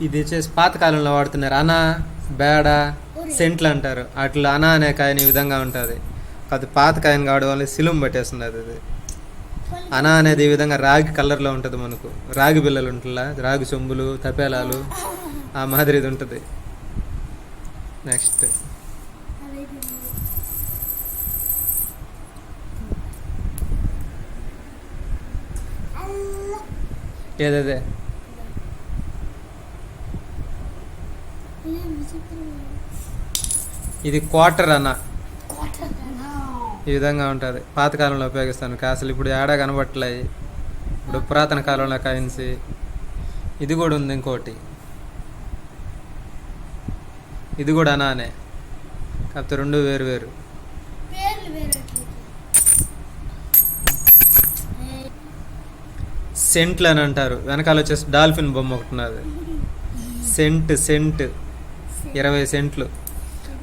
ఇది వచ్చేసి పాతకాలంలో వాడుతున్నారు. అనా, బేడ, సెంట్లు అంటారు. అట్లా అనా అనే కాయని ఈ విధంగా ఉంటుంది. అది పాత కాయని కావడం వల్ల సిలుం పట్టేస్తున్నది. అది అనా అనేది ఈ విధంగా రాగి కలర్లో ఉంటుంది. మనకు రాగి బిల్లలు ఉంటుందా, రాగి చెంబులు, తపేలాలు, ఆ మాదిరి ఇది ఉంటుంది. నెక్స్ట్ ఏదదే ఇది క్వార్టర్ అన్న ఈ విధంగా ఉంటుంది. పాతకాలంలో ఉపయోగిస్తాను కాసులు. ఇప్పుడు ఏడా కనబట్టలేయి. ఇప్పుడు పురాతన కాలంలో కాయిన్స్. ఇది కూడా ఉంది. ఇంకోటి ఇది కూడా అనానే, కాకపోతే రెండు వేరు వేరు. సెంట్లు అని అంటారు. వెనకాల వచ్చేసి డాల్ఫిన్ బొమ్మ ఒకటి ఉన్నది. సెంట్ 20 సెంట్లు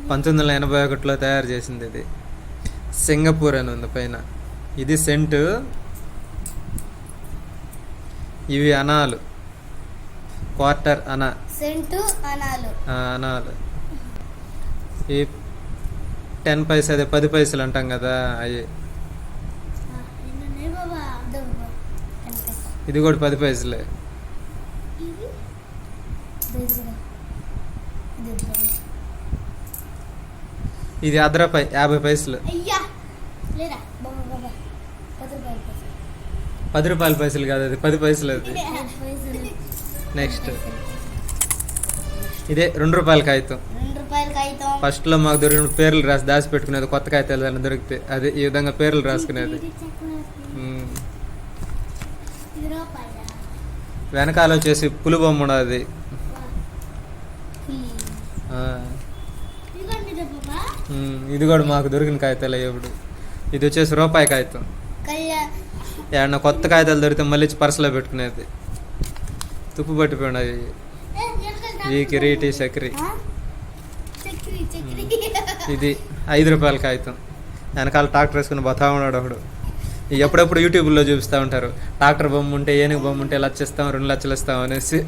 1981లో తయారు చేసింది. ఇది సింగపూర్ అని ఉంది పైన. ఇది సెంటు, ఇవి అనాలు. క్వార్టర్ అనా, అనాలు. ఈ 10 పైసలు, అదే 10 పైసలు అంటాం కదా, అవి. ఇది కూడా 10 పైసలే. ఇది అర్ధరూపాయి, 50 పైసలు. 10 రూపాయల పైసలు కాదు, అది 10 పైసలు. అది నెక్స్ట్ ఇదే 2 రూపాయల కాగితం. ఫస్ట్లో మాకు దొరికిన పేర్లు రాసి దాచి పెట్టుకునేది. కొత్త కాగితాలు దాన్ని దొరికితే అది ఈ విధంగా పేర్లు రాసుకునేది. వెనకాల వచ్చేసి పులి బొమ్మ ఉన్నది. ఇది కూడా మాకు దొరికిన కాగితాలు ఎప్పుడు. ఇది వచ్చేసి రూపాయి కాగితం. ఏమన్నా కొత్త కాగితాలు దొరికితే మళ్ళీ పర్సులో పెట్టుకునేది. తుప్పు పట్టిపోయినాయి. ఈ కిరీటి చక్రి. ఇది 5 రూపాయల కాగితం. వెనకాల ట్రాక్టర్ వేసుకుని బతా ఉన్నాడు ఒకడు. ఎప్పుడెప్పుడు యూట్యూబ్లో చూపిస్తూ ఉంటారు. ట్రాక్టర్ బొమ్మ ఉంటే, ఏనుగు బొమ్మ ఉంటే 1 లక్ష ఇస్తాం, 2 లక్షలు ఇస్తాం అనేసి.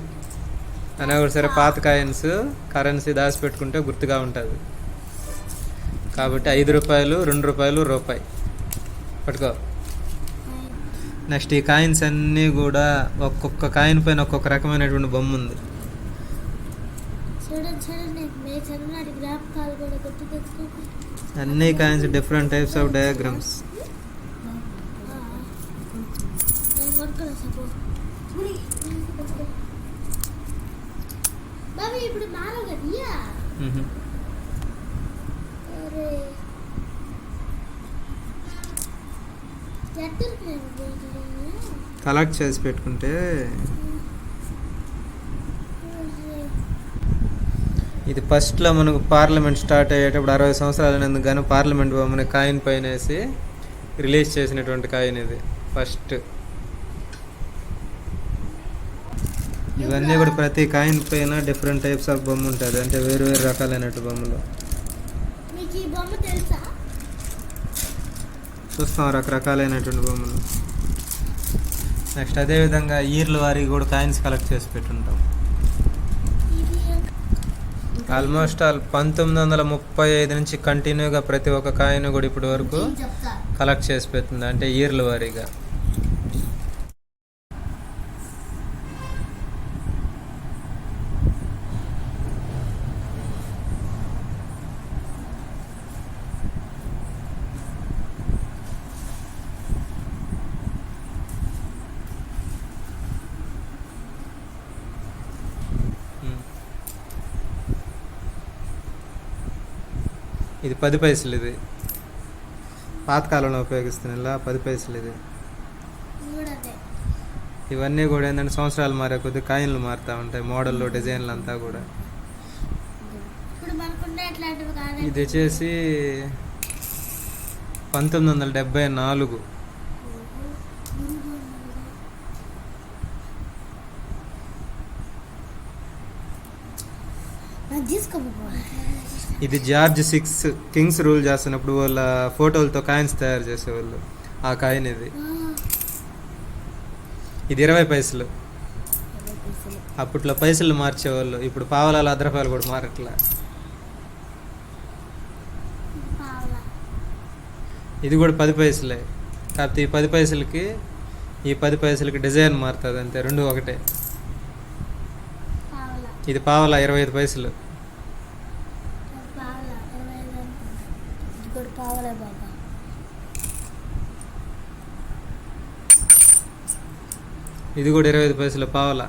అనే కూడా సరే, పాత కాయిన్స్ కరెన్సీ దాచి పెట్టుకుంటే గుర్తుగా ఉంటుంది కాబట్టి 5 రూపాయలు, 2 రూపాయలు, రూపాయి పట్టుకో. నెక్స్ట్ ఈ కాయిన్స్ అన్నీ కూడా ఒక్కొక్క కాయిన్ పైన ఒక్కొక్క రకమైనటువంటి బొమ్మ ఉంది. అన్ని coins different types of diagrams. Collect చేసి పెట్టుకుంటే ఇది ఫస్ట్లో మనకు పార్లమెంట్ స్టార్ట్ అయ్యేటప్పుడు 60 సంవత్సరాలు కానీ పార్లమెంట్ బొమ్మని కాయిన్ పైన వేసి రిలీజ్ చేసినటువంటి కాయిన్ ఇది ఫస్ట్. ఇవన్నీ కూడా ప్రతి కాయిన్ పైన డిఫరెంట్ టైప్స్ ఆఫ్ బొమ్మ ఉంటుంది. అంటే వేరు వేరు రకాలైనట్టు బొమ్మలు చూస్తాం, రకరకాలైనటువంటి బొమ్మలు. నెక్స్ట్ అదేవిధంగా ఇయర్ల వారికి కూడా కాయిన్స్ కలెక్ట్ చేసి పెట్టుంటాం. ఆల్మోస్ట్ 1935 నుంచి కంటిన్యూగా ప్రతి ఒక్క కాయిన్ కూడా ఇప్పటి వరకు కలెక్ట్ చేసి పెడుతుంది. అంటే ఇయర్ల వారీగా. ఇది 10 పైసలు. ఇది పాతకాలంలో ఉపయోగిస్తున్నా 10 పైసలు. ఇది ఇవన్నీ కూడా ఏంటంటే సంవత్సరాలు మారే కొద్ది కాయిన్లు మారుతూ ఉంటాయి. మోడల్లో, డిజైన్లు అంతా కూడా. ఇది వచ్చేసి 1974. ఇది జార్జ్ 6 కింగ్స్ రూల్ చేస్తున్నప్పుడు వాళ్ళ ఫోటోలతో కాయిన్స్ తయారు చేసేవాళ్ళు. ఆ కాయిన్ ఇది. ఇది 20 పైసలు. అప్పట్లో పైసలు మార్చేవాళ్ళు, ఇప్పుడు పావలాలు అర్ధ రూపాయలు కూడా మారట్లా. పావలా. ఇది కూడా 10 పైసలే, కాకపోతే ఈ 10 పైసలకి ఈ 10 పైసలకి డిజైన్ మారుతుంది అంతే, రెండు ఒకటే. పావలా. ఇది పావలా 25 పైసలు. పావలా 25 అనుకుంటా. ఇది కూడా పావలే బాబా. ఇది కూడా 25 పైసలు పావలా.